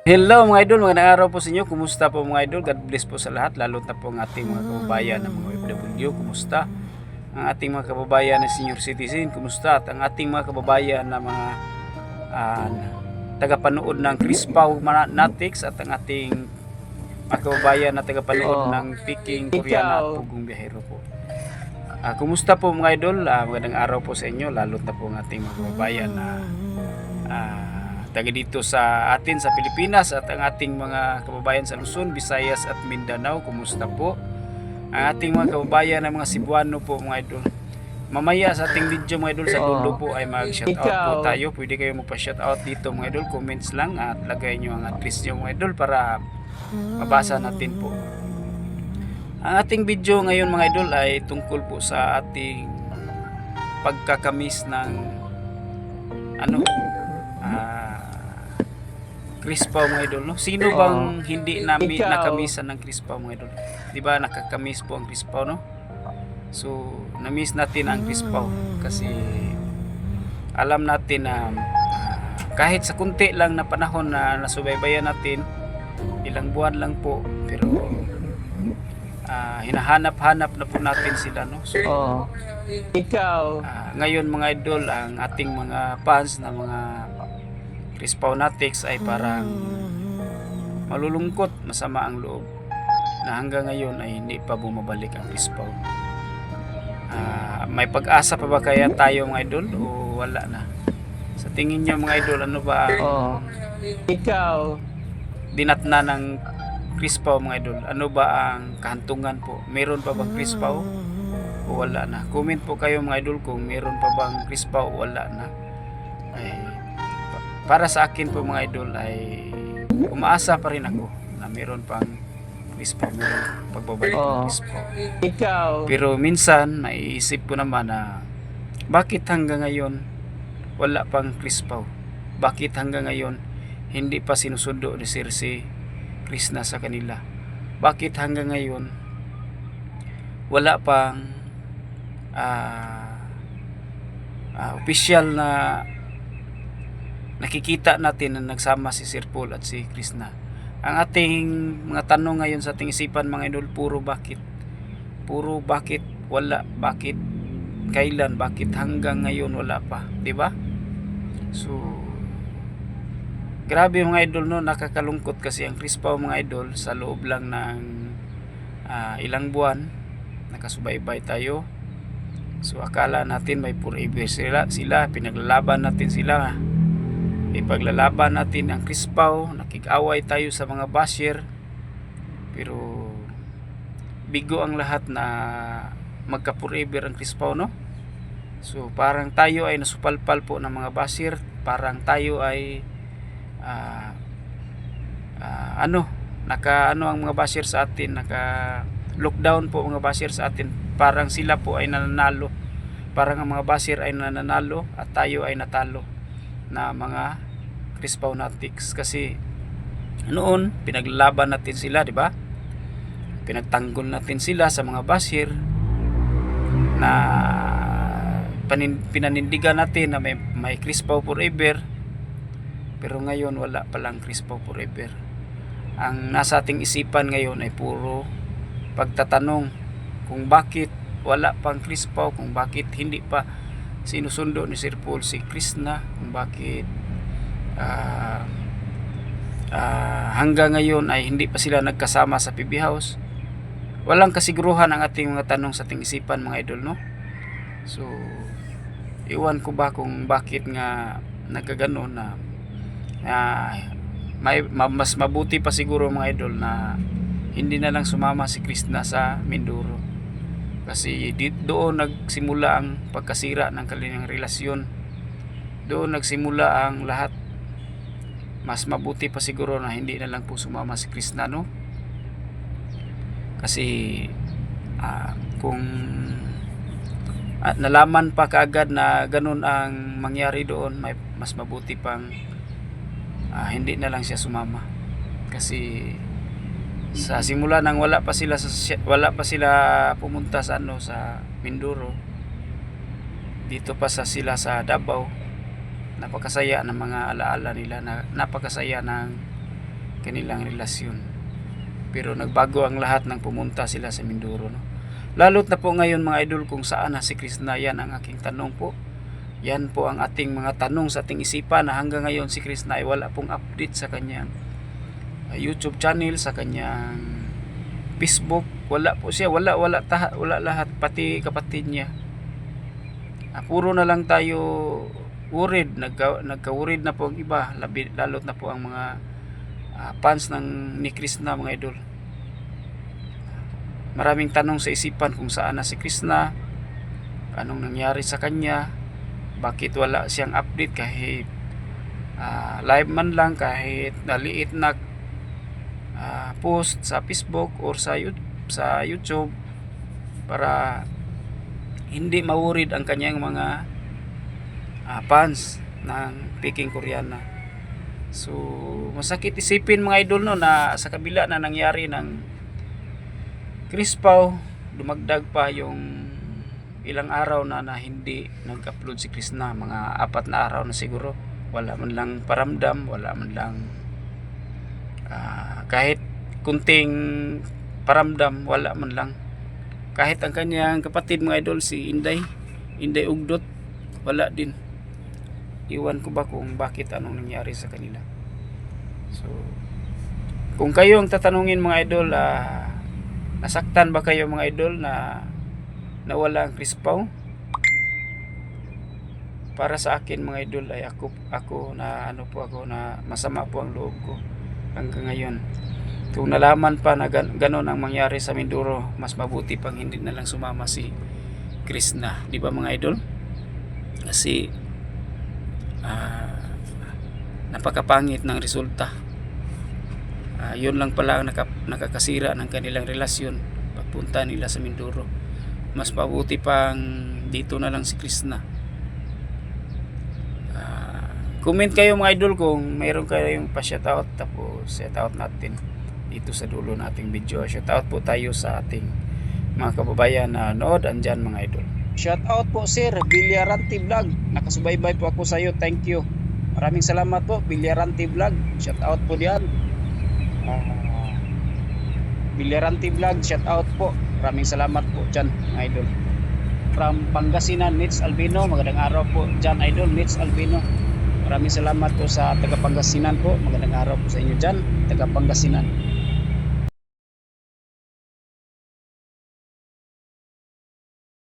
Hello mga idol, magandang araw po sa inyo. Kumusta po mga idol? God bless po sa lahat, lalo na po ang ating mga kababayan ng mga OFW. Kumusta? Ang ating mga kababayan na senior citizen, kumusta? At ang ating mga kababayan na mga uh, tagapanood ng Chris Pau Manatics at ang ating mga kababayan na tagapanood ng Peking Koreana at Pugong Biyahero po. Kumusta po mga idol? Magandang araw po sa inyo, lalo na po ang ating mga kababayan na taga dito sa atin sa Pilipinas at ang ating mga kababayan sa Luzon, Visayas at Mindanao. Kumusta po? Ang ating mga kababayan na mga Cebuano po mga idol. Mamaya sa ating video mga idol sa dulo po ay mag-shoutout po tayo. Pwede kayo magpa-shoutout dito mga idol. Comments lang at lagay nyo ang address nyo mga idol para mabasa natin po. Ang ating video ngayon mga idol ay tungkol po sa ating pagkakamis ng Chris Pau mga idol, no? Sino bang hindi namin nakamisan ng Chris Pau mga idol? 'Di ba nakakamiss po ang Chris Pau, no? So, na-miss natin ang Chris Pau kasi alam natin na kahit sa kunti lang na panahon na nasubaybayan natin, ilang buwan lang po, pero hinahanap-hanap na po natin sila, no? So, ngayon mga idol, ang ating mga fans na mga Chris Pau Natics ay parang malulungkot, masama ang loob na hanggang ngayon ay hindi pa bumabalik ang Chris Pau. May pag-asa pa ba kaya tayo mga idol o wala na? Sa tingin niyo mga idol, ano ba ang dinatna ng Chris Pau mga idol? Ano ba ang kahantungan po? Meron pa bang Chris Pau o wala na? Comment po kayo mga idol kung meron pa bang Chris Pau o wala na. Para sa akin po mga idol ay umaasa pa rin ako na meron pang Chris Pau, meron pagbabalik ng Chris Pau. Pero minsan maiisip ko naman na bakit hanggang ngayon wala pang Chris Pau? Bakit hanggang ngayon hindi pa sinusundo ni Sir si Krishna sa kanila? Bakit hanggang ngayon wala pang official na nakikita natin na nagsama si Sir Paul at si Krishna? Ang ating mga tanong ngayon sa ating isipan mga idol, puro bakit wala, bakit kailan, bakit hanggang ngayon wala pa, di ba? So grabe mga idol, no? Nakakalungkot kasi ang Chris Pau mga idol, sa loob lang ng ilang buwan nakasubaybay tayo. So akala natin may forever sila, pinaglalaban natin sila, ipaglalaban natin ang Chris Pau, nakikaway tayo sa mga basher, pero bigo ang lahat na magka forever ang Chris Pau, no? So parang tayo ay nasupalpal po ng mga basher, parang tayo ay ang mga basher sa atin, naka lockdown po mga basher sa atin, parang sila po ay nananalo, parang ang mga basher ay nananalo at tayo ay natalo na mga Chris Pau Natics. Kasi noon pinaglalaban natin sila, di ba? Pinagtanggol natin sila sa mga basher na pinanindigan natin na may Chris Pau forever, pero ngayon wala palang Chris Pau forever. Ang nasa ating isipan ngayon ay puro pagtatanong kung bakit wala pang Chris Pau, kung bakit hindi pa sinusundo ni Sir Paul si Krishna, kung bakit hanggang ngayon ay hindi pa sila nagkasama sa PB House. Walang kasiguruhan ang ating mga tanong sa ating isipan mga idol, no? So iwan ko ba kung bakit nga nagkaganon na mas mabuti pa siguro mga idol na hindi na lang sumama si Krishna sa Mindoro, kasi doon nagsimula ang pagkasira ng kanilang relasyon, doon nagsimula ang lahat. Mas mabuti pa siguro na hindi na lang po sumama si Krishna, no? Kasi kung nalaman pa kaagad na ganun ang mangyari doon, mas mabuti pang hindi na lang siya sumama. Kasi sa simula nang wala pa sila pumunta sa sa Mindoro, dito pa sila sa Davao, napakasaya ng mga alaala nila, napakasaya ng kanilang relasyon. Pero nagbago ang lahat nang pumunta sila sa Mindoro, no? Lalo't na po ngayon mga idol, kung saan na si Krishna, yan ang aking tanong po. Yan po ang ating mga tanong sa ating isipan, na hanggang ngayon si Krishna ay wala pong update sa kanyang YouTube channel, sa kanyang Facebook. Wala po siya, wala lahat, pati kapatid niya. Puro na lang tayo worried, nagka-worried na po ang iba, lalot na po ang mga fans ng ni Krishna mga idol. Maraming tanong sa isipan kung saan na si Krishna, anong nangyari sa kanya, bakit wala siyang update kahit live man lang, kahit naliit na post sa Facebook or sa YouTube, para hindi ma-worried ang kanyang mga fans ng Peking Koreana. So masakit isipin mga idol, no, na sa kabila na nangyari ng Crispaw, dumagdag pa yung ilang araw na hindi nag-upload si Krishna, mga 4 na araw na siguro. Wala man lang paramdam, wala man lang kahit kunting paramdam, wala man lang. Kahit ang kanyang kapatid mga idol, si Inday Ugdot, wala din. Iwan ko ba kung bakit, anong nangyari sa kanila. So kung kayo ang tatanungin mga idol, nasaktan ba kayo mga idol na nawala ang Crispaw? Para sa akin mga idol ay ako na na masama po ang loob ko hanggang ngayon. Kung nalaman pa na ganon ang mangyari sa Mindoro, mas mabuti pang hindi na lang sumama si Krishna, di ba mga idol? Kasi napakapangit ng resulta. Yun lang pala ang nakakasira ng kanilang relasyon, pagpunta nila sa Mindoro. Mas mabuti pang dito na lang si Krishna. Comment kayo mga idol kung mayroon kayong pa-shoutout, tapos shoutout natin dito sa dulo nating video. Shoutout po tayo sa ating mga kababayan na nood andyan mga idol. Shoutout po Sir Villarante Vlog, nakasubaybay po ako sa iyo, thank you. Maraming salamat po Villarante Vlog, shoutout po diyan. Villarante Vlog, shoutout po, maraming salamat po dyan mga idol. From Pangasinan, Mitch Albino, magandang araw po dyan idol, Mitch Albino. Maraming salamat po sa taga Pangasinan po, magandang araw po sa inyo dyan, taga Pangasinan.